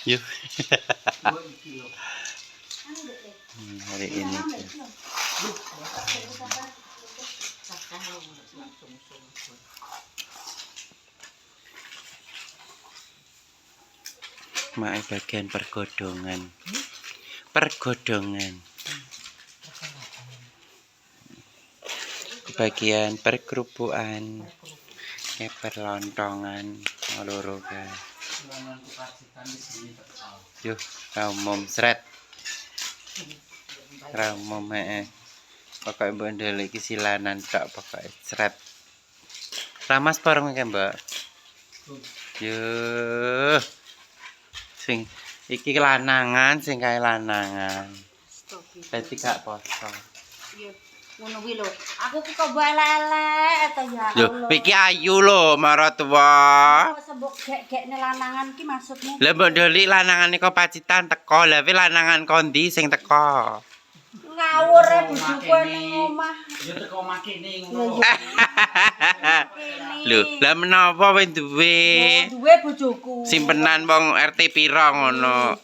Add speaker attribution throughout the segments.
Speaker 1: Yuk. Hari ini. Mae bagian pergodongan. Pergodongan. Bagian perkerupuan. Perlontongan loro ka. Yuk, raumum sret. Raumum pokoke mbok ndelik iki silanan tok pokoke sret. Ramas bareng iki, Mbak. Yuh. Sing iki lanangan sing kae lanangan. Dadi gak poso.
Speaker 2: Iya, ngono kuwi lho. Aku ki kok elek to ya Allah.
Speaker 1: Lho, iki ayu lho maratua.
Speaker 2: Sembok gek-gekne lanangan ki maksudmu.
Speaker 1: Lah mbok ndelik lanangane kok pacitan teko. Lah lanangan kondi sing teko.
Speaker 2: Ngawur bojoku ning omah.
Speaker 3: Ya teko omah kene ngono.
Speaker 1: Lho, lah menapa kowe duwe?
Speaker 2: Duwe bojoku.
Speaker 1: Simpenan wong RT pira ngono.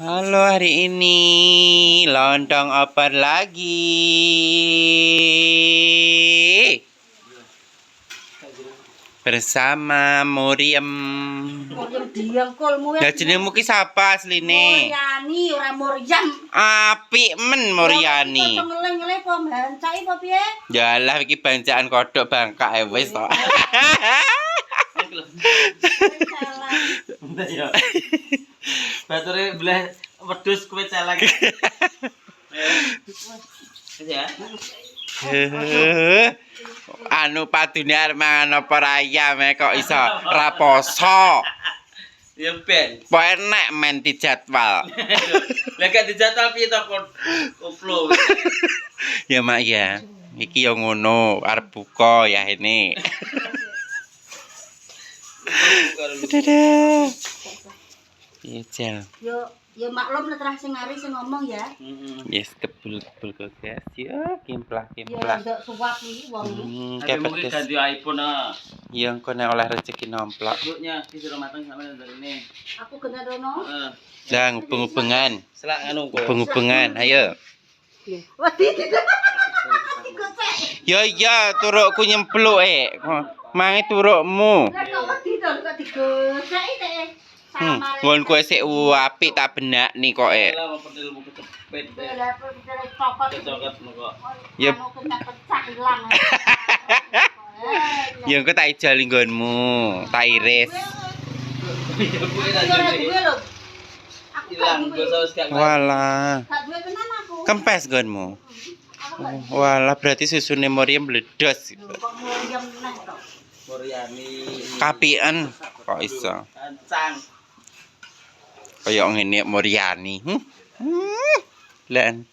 Speaker 1: Halo, hari ini lontong opor lagi. Bersama Muriam.
Speaker 2: Muriam diangkulmu
Speaker 1: Lah jenengmu ki sapa asline?
Speaker 2: Muriani ora Muriam.
Speaker 1: Apik men Muriani.
Speaker 2: Kok ngeleng-ngeleng kok bancai apa piye?
Speaker 1: Yalah iki bancaan kodhok bangkak wis to.
Speaker 3: Ya. Bature belah wedhus kowe celeng. Ya.
Speaker 1: Anu padune arep mangan apa ayam kok iso ra poso.
Speaker 3: Ya ben.
Speaker 1: Pokoke nek men dijadwal.
Speaker 3: Lah gak dijadwal piye to koplo.
Speaker 1: Ya mak ya. Iki yo ngono, arep buka ya ini. Dadah. Iya, Cel.
Speaker 2: Yo maklum lah terah sing ngari sing ngomong ya.
Speaker 1: Yes, kebul-kebul kok guys. Ya,
Speaker 2: Ya
Speaker 1: kimplah.
Speaker 2: ndok suwap iki wong iki.
Speaker 3: Tapi mungkin ganti iPhone ah.
Speaker 1: Iya, engko nek oleh rezeki nomplok.
Speaker 3: Buknya ki sudah matang sampe nang ini.
Speaker 2: Aku kena dono.
Speaker 3: Heeh.
Speaker 1: Lah, hubung-hubungan.
Speaker 3: Selak anu kok.
Speaker 1: Hubung-hubungan, ayo.
Speaker 2: Wedi.
Speaker 1: Ya iya, turukku nyempluk Mange turukmu.
Speaker 2: Lah kok wedi to kok digoseki teh.
Speaker 1: Ngonku sik apik tak benak nih kok
Speaker 3: Lah pedhelmu kecepet.
Speaker 2: Lah pedel cokot.
Speaker 3: Cokot kok.
Speaker 1: Yep.
Speaker 2: Anu kena pecah ilang.
Speaker 1: Ya engko tak ijal nggonmu, tak iris.
Speaker 3: Ya kuwi ra
Speaker 2: Ora
Speaker 3: duwe.
Speaker 2: duwe lho. Aku
Speaker 3: Ilang basa wis gak.
Speaker 1: Walah,
Speaker 2: gak duwe tenan aku.
Speaker 1: kempes nggonmu.
Speaker 2: Aku gak duwe.
Speaker 1: Walah, berarti susune Moriam bledos.
Speaker 2: Kok Muriam neh to.
Speaker 3: Muriani.
Speaker 1: Kapian kok iso.
Speaker 3: Kancang.
Speaker 1: Kaya ngene Moriani. Lan.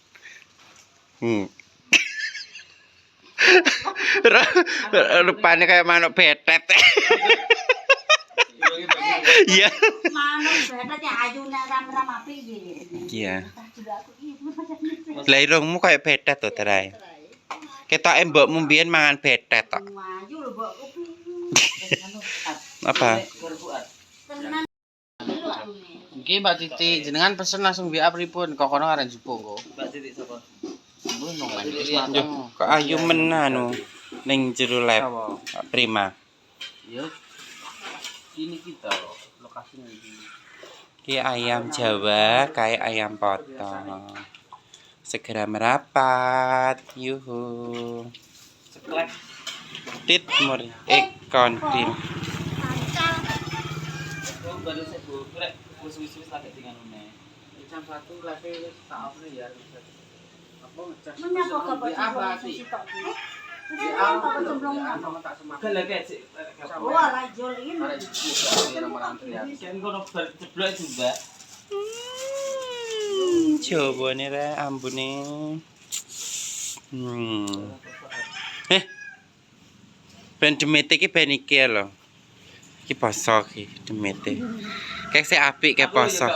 Speaker 1: Rupane kayak manuk betet. Iya.
Speaker 2: Manuk betet ya ayu nek ram-ram apik iki.
Speaker 1: Iya.
Speaker 2: Tak juga aku iki.
Speaker 1: Lah irungmu kayak betet to, Terae. Ketoke mbokmu mbiyen mangan betet to.
Speaker 2: Ayu lho mbokku.
Speaker 1: Apa?
Speaker 2: Tenan.
Speaker 3: Nggih Mbak Titi, jenengan pesen langsung WA pripun? Kok kono arek jupuk kok. Mbak Titi sapa? Mbok nang
Speaker 1: Yo, kok ayu men anu ning jero lab. Prima.
Speaker 3: Yo. Ini kita loh, lokasinya di.
Speaker 1: Ki ayam Jawa kayak ayam potong. Segera merapat. Yuhu.
Speaker 3: Ceklek.
Speaker 1: Tit mur kontin.
Speaker 3: Baru saya buat wis-wis lagi dengan une. Jam 1 lagi tak apa ya. Apa ngecas.
Speaker 2: Menyapa kabar susi tok. Apa cemplung
Speaker 3: tak semakan. Kan lagi sik.
Speaker 2: Wah, lah jolin.
Speaker 3: Ada di ramah antrian. Kan kono jeblok juga.
Speaker 1: Coba nih re ambune. Ben demete iki ben iki lho. Iki poso iki demete. Kayak sik apik kayak poso.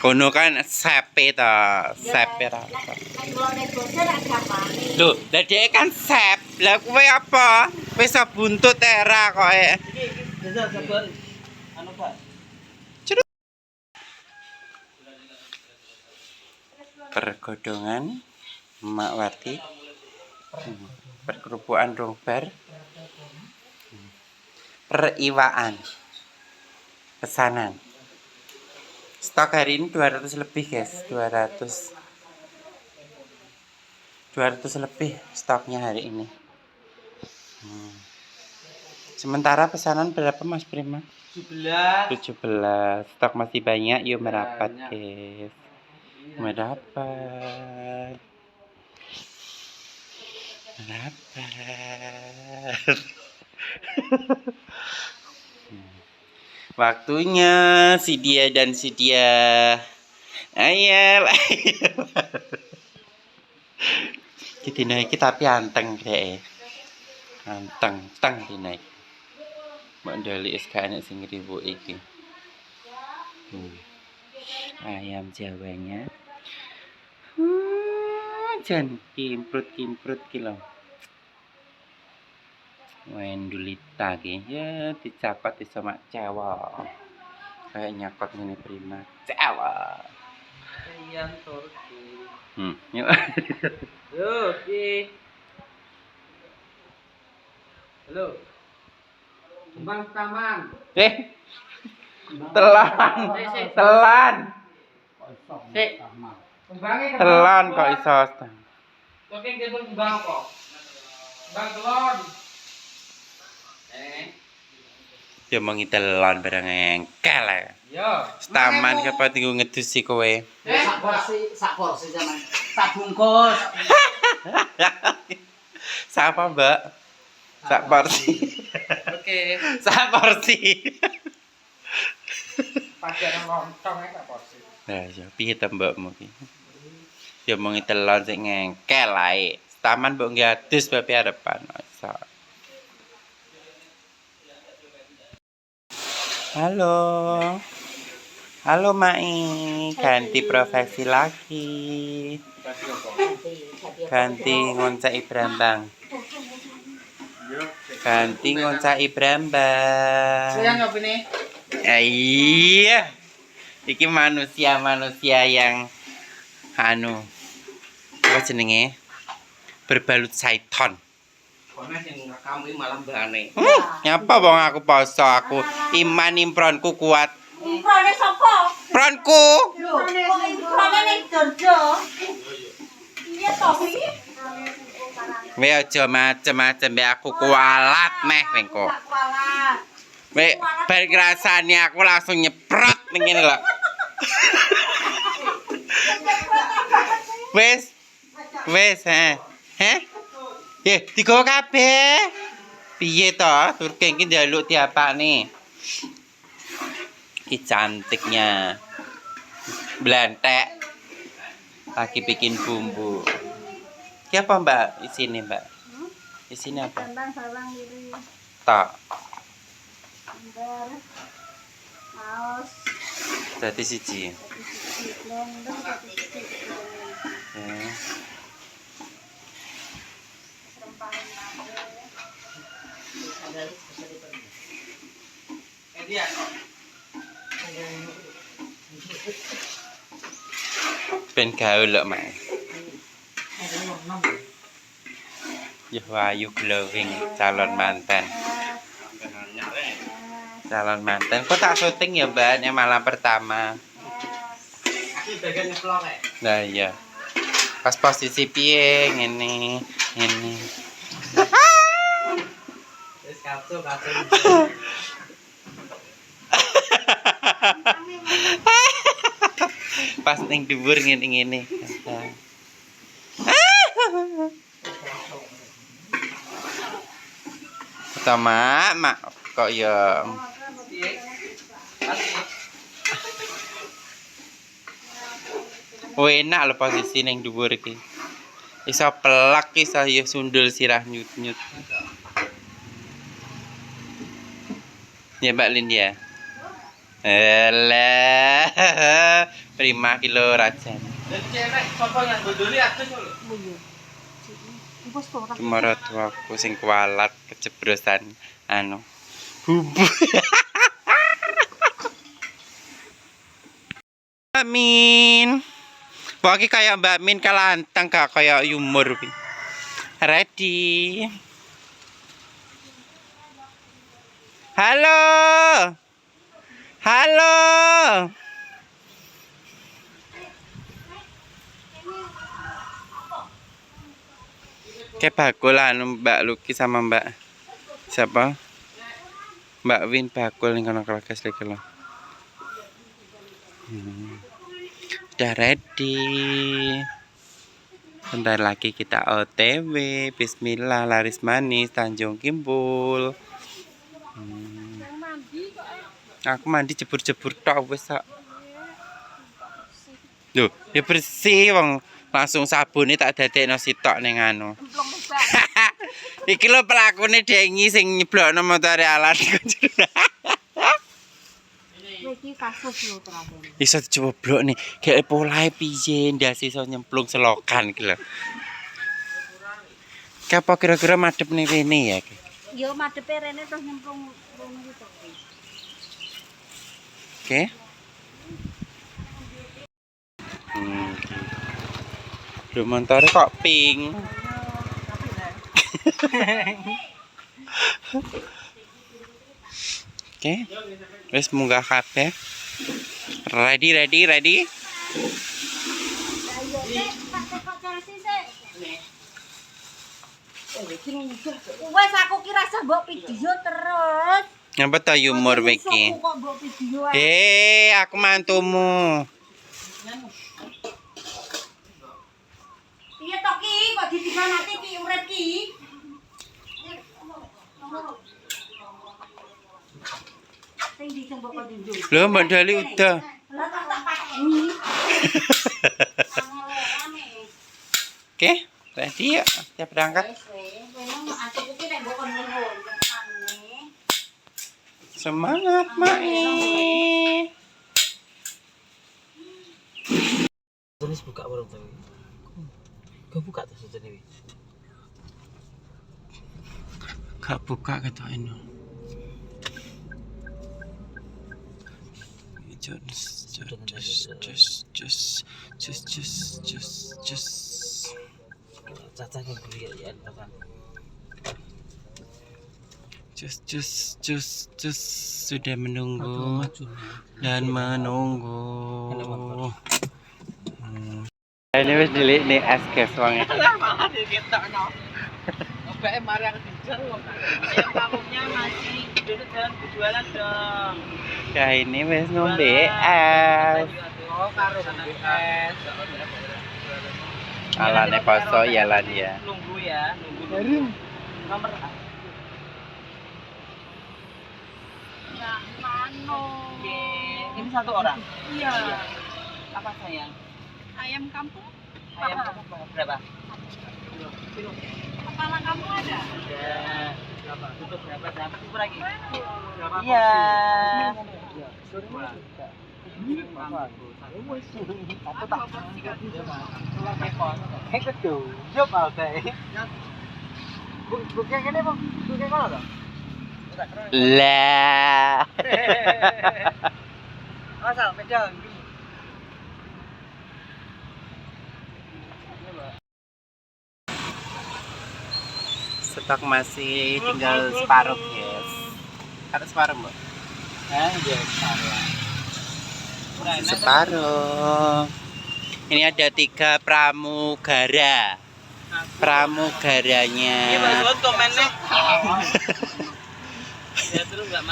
Speaker 1: Kono kan sepe ta, sepe ra.
Speaker 2: Kalau nek bose ra gapane.
Speaker 1: Loh, lah dhek kan sep. Lah kowe apa? Wis buntut era kok.
Speaker 3: Iki jajal sabar. Anu Pak.
Speaker 1: Pergodongan Mak Wati. Perkerupuan Rombar. Periwaan. Pesanan. Stok hari ini 200 lebih, guys. 200 lebih stoknya hari ini. Sementara pesanan berapa Mas Prima?
Speaker 3: 17.
Speaker 1: 17. Stok masih banyak, yuk merapat, guys. Merapat. Waktunya si dia dan si dia. Ayel. Kita naik tapi anteng deh. Anteng dinaik. Mbak Dali SKN sing ribu iki. Ayam Jawanya. Jan kimprut kilo. Wendulita ki ya dicapat sama cewek. Kayak nyakot ngene Prima. Cewek.
Speaker 3: Ayam Turki.
Speaker 1: Yuk.
Speaker 3: Yo, Ki. Halo. Kembang taman.
Speaker 1: Telan.
Speaker 3: Kembangnya
Speaker 1: Telan kok iso.
Speaker 3: Oke, dia kembang kok. Kembang telon.
Speaker 1: Dia mengi telan barang engkel.
Speaker 3: Yo.
Speaker 1: Taman kapan tinggu ngedusi kowe.
Speaker 3: Sak porsi zaman. Sak bungkus.
Speaker 1: Siapa Mbak? Sak porsi.
Speaker 3: Oke.
Speaker 1: Sak porsi.
Speaker 3: Pakai lontong sak porsi.
Speaker 1: Nah, ya piye ta mbakmu ki? Dia mengi telan sing ngengkel ae. Taman mbok ngadus bae arepan. Iso. Halo Mai, ganti profesi lagi. Ganti ngoncai brambang. Ganti ngoncai brambang.
Speaker 3: Sayang apa nih?
Speaker 1: Iya. Iki manusia yang apa jenenge? Berbalut syaiton.
Speaker 3: Kono sing rekam iki malah mbane.
Speaker 1: Nyapa wong aku poso, aku iman impronku kuat.
Speaker 2: Improne sapa?
Speaker 1: Pronku.
Speaker 2: Lho, kok improne ning Dorjo? Iya to iki?
Speaker 1: Weh aja macem-macem be aku kualat meh wengko.
Speaker 2: Kualat.
Speaker 1: Weh bar ngrasani aku langsung nyeprot ning ngene lho. Wes, heh. Ye, digowo kabeh. Piye to? Turki iki njaluk diapane? Ki cantiknya. Blantek. Lagi bikin bumbu. Ki apa, Mbak? Isine, Mbak. Isine apa?
Speaker 2: Bawang ini.
Speaker 1: Tak.
Speaker 2: Ember. Saus.
Speaker 1: Dadi siji.
Speaker 2: Blender satu sisi.
Speaker 1: Ya. Ben gaul lho, Mak. Ya wayu glowing calon mantan. Calon mantan. Kok tak syuting ya, Mbak? Yang malam pertama.
Speaker 3: Iki bagian vlog e.
Speaker 1: Nah, iya. Pas posisi piye ngene.
Speaker 3: Wis kacau.
Speaker 1: Pas ning dhuwur ngene. Pertama, Mak kok ya enak lho posisi ning dhuwur iki. Iso pelak iso ya sundul sirah nyut-nyut. Ya Mbak Lin ya. Prima kilo rajan.
Speaker 3: Jadi cewek sapa yang bodoli adus lho.
Speaker 2: Bos to tapi.
Speaker 1: Maratuaku sing kualat kejebrosan anu bumbu. Mbak Min. Pokoknya kayak Mbak Min kalantang gak kayak Yumur. Ready. Halo. Halo. Kayak bakul anu Mbak Luki sama Mbak siapa? Mbak Win bakul ning kono kelas lagi lho. Udah ready. Bentar lagi kita OTW. Bismillah laris manis Tanjung Kimpul. Aku mandi jebur-jebur tok wis sak. Loh, ya bersih wong langsung sabune tak dadekno sitok ning anu. Iki lho pelakune Dengi sing nyeblokno motore Alan.
Speaker 2: Iki kasus lho terakhir.
Speaker 1: Iso dicoblok nih, kayak polahe piye ndas iso nyemplung selokan iki lho. Kapan kira-kira madhep ning rene ya?
Speaker 2: Yo madepe rene terus nyemplung rono gitu.
Speaker 1: Oke. Lho montore kok pink. Oke. Wis munggah kabeh. Ready.
Speaker 2: Wes aku kira mbok video terus.
Speaker 1: Ngapa ta Yumur iki? Aku mantumu.
Speaker 2: Piye to ki kok didiganati ki urip ki? Sing disembok kok njung.
Speaker 1: Lho Mbak Dali udah.
Speaker 2: Lah tak pateni.
Speaker 1: Oke, ready ya. Kita berangkat. Semangat, Mai.
Speaker 3: Tulis buka warung tadi. Kau buka tuh sudah nih.
Speaker 1: Gak buka kata ini. Just.
Speaker 3: Caca yang kuliah ya, Caca.
Speaker 1: Just sudah menunggu dan menunggu. Ini wis delik nih es gas wangi.
Speaker 3: Malah diketokno. Obake mari aku dijar wong. Yang kamunya masih duduk jalan berjualan dong.
Speaker 1: Ya ini wis ngombe es.
Speaker 3: Oh, karo es.
Speaker 1: Alane poso ya lan ya.
Speaker 3: Nunggu ya, nunggu. Nomor ini satu orang.
Speaker 2: Iya.
Speaker 3: Apa sayang?
Speaker 2: Ayam kampung.
Speaker 3: Ayam kamu berapa? Kilo.
Speaker 2: Kepala kamu ada?
Speaker 3: Ada. Berapa? Tutup berapa? Jam super lagi.
Speaker 2: Berapa?
Speaker 3: Iya. Aku tak. Hek tuh. Job apa? Buknya kene, Bang. Buknya kono to?
Speaker 1: Lah.
Speaker 3: Asal pedang.
Speaker 1: Stok masih tinggal separuh, guys. Ada separuh, Mbak?
Speaker 3: Iya, separuh.
Speaker 1: Masih separuh. Ini ada 3 pramugara. Pramugaranya.
Speaker 3: Komennya.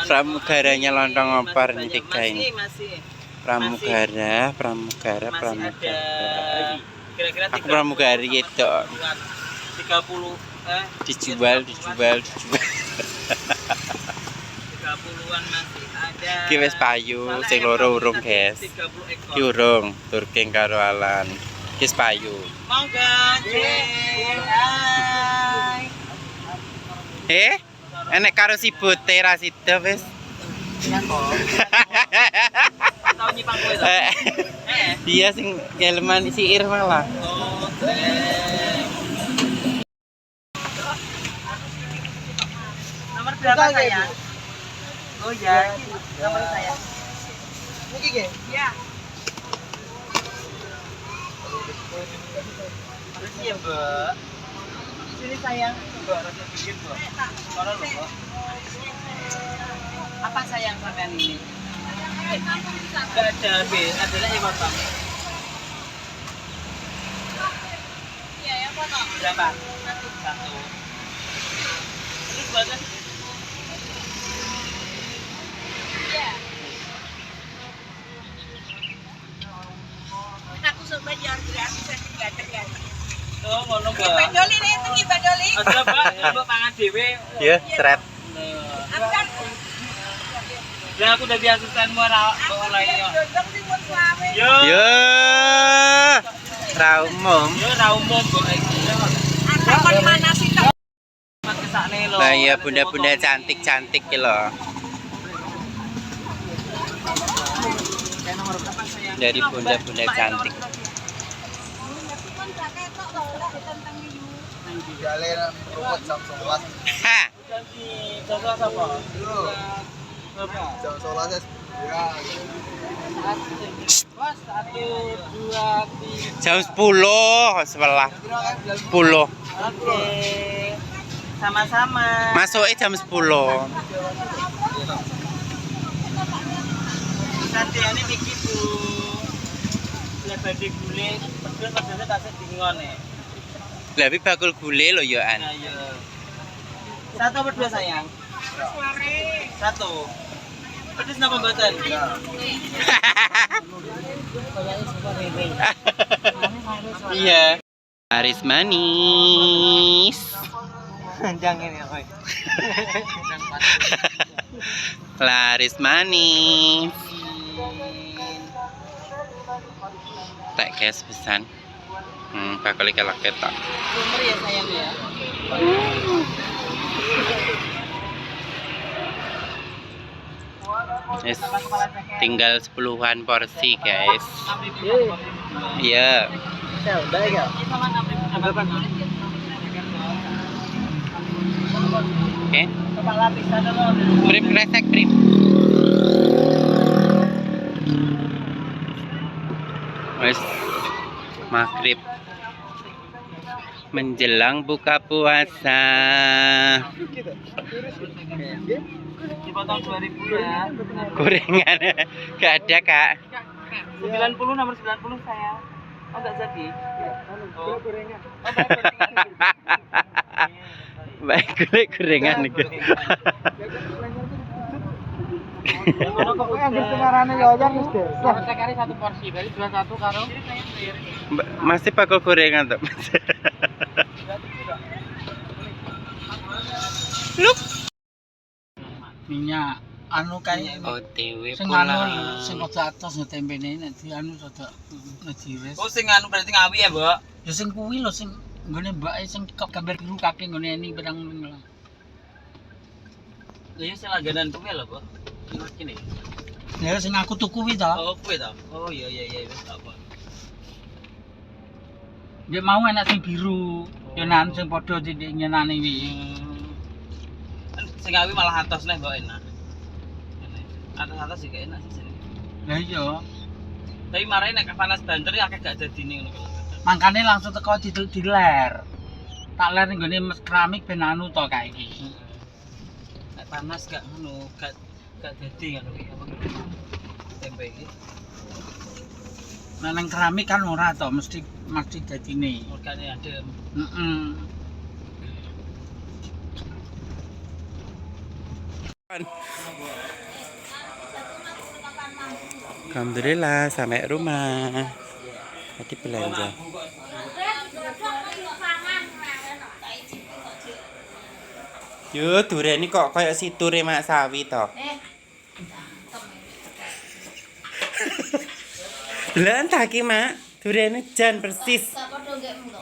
Speaker 1: Pramugaranya lontong opor ini 3 ini.
Speaker 3: Masih.
Speaker 1: Pramugara.
Speaker 3: Kira-kira
Speaker 1: Aku pramugari itu.
Speaker 3: 30
Speaker 1: dijual.
Speaker 3: 30-an masih ada.
Speaker 1: Iki wis payu sing loro urung, guys.
Speaker 3: 30 ekor.
Speaker 1: Ki urung Turking karo Alan. Ki wis payu.
Speaker 3: Monggo, hai.
Speaker 1: Enek karo si bote ra sida wis.
Speaker 3: Iya kok. Tahu nyipang kowe to?
Speaker 1: Iya sing kelman siir malah.
Speaker 3: Oh, Berapa sayang? Oh ya, nomor sayang.
Speaker 4: Iki ge.
Speaker 3: Iya. Makasih ya, Mbak. Sini sayang, coba rasa bikin, Mbak. Mana lho, Mbak? Apa sayang sampean ini? Enggak ada, B. Adalah yang Bapak. Iya, yang foto. Berapa? Satu. Terus buatan? Iya.
Speaker 2: Aku coba jangan gratis saya tidak.
Speaker 3: Oh, ngono, Mbak.
Speaker 2: Bandoli nih itu ki bandoli.
Speaker 3: Ada, Mbak. Mbak pangan dhewe.
Speaker 1: Ya, seret.
Speaker 2: Aku kan
Speaker 3: Lah aku udah biasaanmu ora mulai yo.
Speaker 2: dodong sih buat suami.
Speaker 3: Yo.
Speaker 1: Ya. Ra umum.
Speaker 3: Yo ra umum kok iki.
Speaker 2: Ada kon mana sih tak?
Speaker 3: Mas kesakne lho.
Speaker 1: Lah ya bunda-bunda cantik-cantik ki lho. Dari bunda-bunda cantik.
Speaker 4: Jale rumput jam 11.
Speaker 1: Ha.
Speaker 3: Ganti jasa apa?
Speaker 4: Yo.
Speaker 3: Berapa?
Speaker 4: Jam 11 ya.
Speaker 3: Mas 1 2 3.
Speaker 1: Jam 10 sebelah. 10.
Speaker 3: Oke. Sama-sama.
Speaker 1: Masuknya jam 10.
Speaker 3: Santiane iki Bu. Lah badhe gule, pedhus tasik dingon e.
Speaker 1: Lah pi bakul gule lho ya an.
Speaker 3: Nah, iya. Satu apa dua sayang? Satu. Pedes napa mboten?
Speaker 1: Iya. Laris manis.
Speaker 3: Jangan ini kowe.
Speaker 1: Laris manis. Tak kes pesan. Bakal ikan ketok.
Speaker 3: Sumber ya sayang ya.
Speaker 1: Yes, tinggal 10-an porsi guys. Iya.
Speaker 3: Udah ya.
Speaker 1: Oke.
Speaker 3: Kepala pisah dulu.
Speaker 1: Brim kresek brim. Wes maghrib menjelang buka puasa.
Speaker 3: Dipotong 2000 ya.
Speaker 1: Gorengan gak ada kak.
Speaker 3: 90 nomor 90 sayang. Oh enggak jadi. Oh gorengan. Oh
Speaker 1: Baik gorengan nih.
Speaker 4: Pokoknya anggere sengarane ya aja wis deh.
Speaker 3: Sekali satu porsi, berarti 21 karo.
Speaker 1: Masih bakul gorengan tuh. Look.
Speaker 5: Minyak anu kae
Speaker 1: OTW
Speaker 5: sing
Speaker 1: pula.
Speaker 5: anu sing aja atos ngetempene nek di anu rada ngediris.
Speaker 3: Oh sing anu berarti ngawi ya, Mbak.
Speaker 5: Ya sing kuwi lho sing nggone mbake sing gambar biru kake nggone ini pedang
Speaker 3: Lah ya sing langganan kuwi lho, Mbak. Ini.
Speaker 5: ya sing aku tuku kuwi ta.
Speaker 3: Oh, kuwi ta. Oh iya wis tak apa.
Speaker 5: Dia mau enak sing biru. Ya nan sing padha nyenane kuwi.
Speaker 3: Sing ngawi malah atos nih, Mbak enak. Atas sih gak enak sih sini.
Speaker 5: Lah iya.
Speaker 3: Tapi marahin nek panas banter ya akeh gak dadine ngono kuwi.
Speaker 5: Mangkane langsung teko diler. Tak ler ning gone keramik ben anu to kae iki.
Speaker 3: Nek panas gak ngono, gak dadi ngono iki apa. Tempe iki.
Speaker 5: Nah nang keramik kan ora to, mesti dadine.
Speaker 3: Organe adem.
Speaker 5: Heeh.
Speaker 1: Alhamdulillah sampai rumah. Tadi belanja. Yo, durene kok kayak siture mak sawi to. Lah entah ki mak, durene jan persis.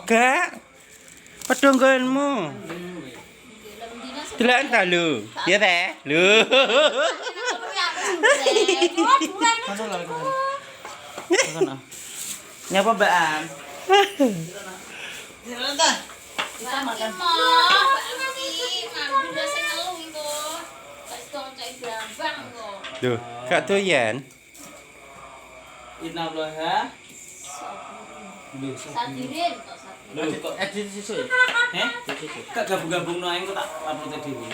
Speaker 1: Gak. Padha nggonmu. Delok entah lho. Ya teh. Lho. Nyapa Mbak Am?
Speaker 2: Kita makan. gampang kok.
Speaker 1: Duh, gak doyan.
Speaker 3: Inna Allah.
Speaker 2: Sadirin kok sadirin.
Speaker 3: Kok di susu ya? Heh? Kak gabung-gabung no aing kok tak upload dhewe.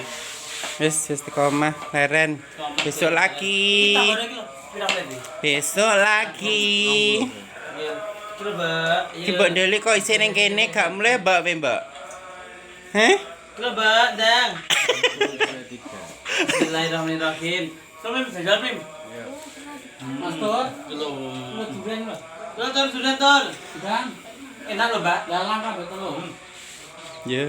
Speaker 1: Wis istiqomah leren. Besok lagi.
Speaker 3: Kita ora iki lho, pirang menit iki?
Speaker 1: Besok lagi.
Speaker 3: Iya. Kira, Mbak.
Speaker 1: Ki mbok ndeli kok isih ning kene gak mulai mbak we mbak. Heh?
Speaker 3: Kira, Mbak, Dang. Bismillahirrahmanirrahim. Sampe jajal, Mim.
Speaker 5: Mas Tur,
Speaker 3: Belum.
Speaker 5: lu durian lho.
Speaker 3: Sudah, Tor.
Speaker 5: Dan
Speaker 3: Enak loh, Mbak.
Speaker 5: dalam kabeh telu.
Speaker 1: Ye.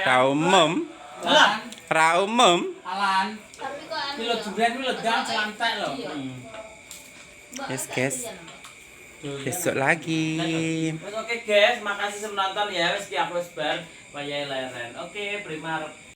Speaker 1: Ra umum.
Speaker 3: Lah.
Speaker 1: Ra umum.
Speaker 5: Alan,
Speaker 2: Tapi kok
Speaker 5: iki lho durian ku lho dang celantek lho.
Speaker 1: Yes, guys. Besok lagi.
Speaker 3: Oke guys, makasih sudah menonton ya. Wis ki aku wis bar wayahe leren. Oke, Primar.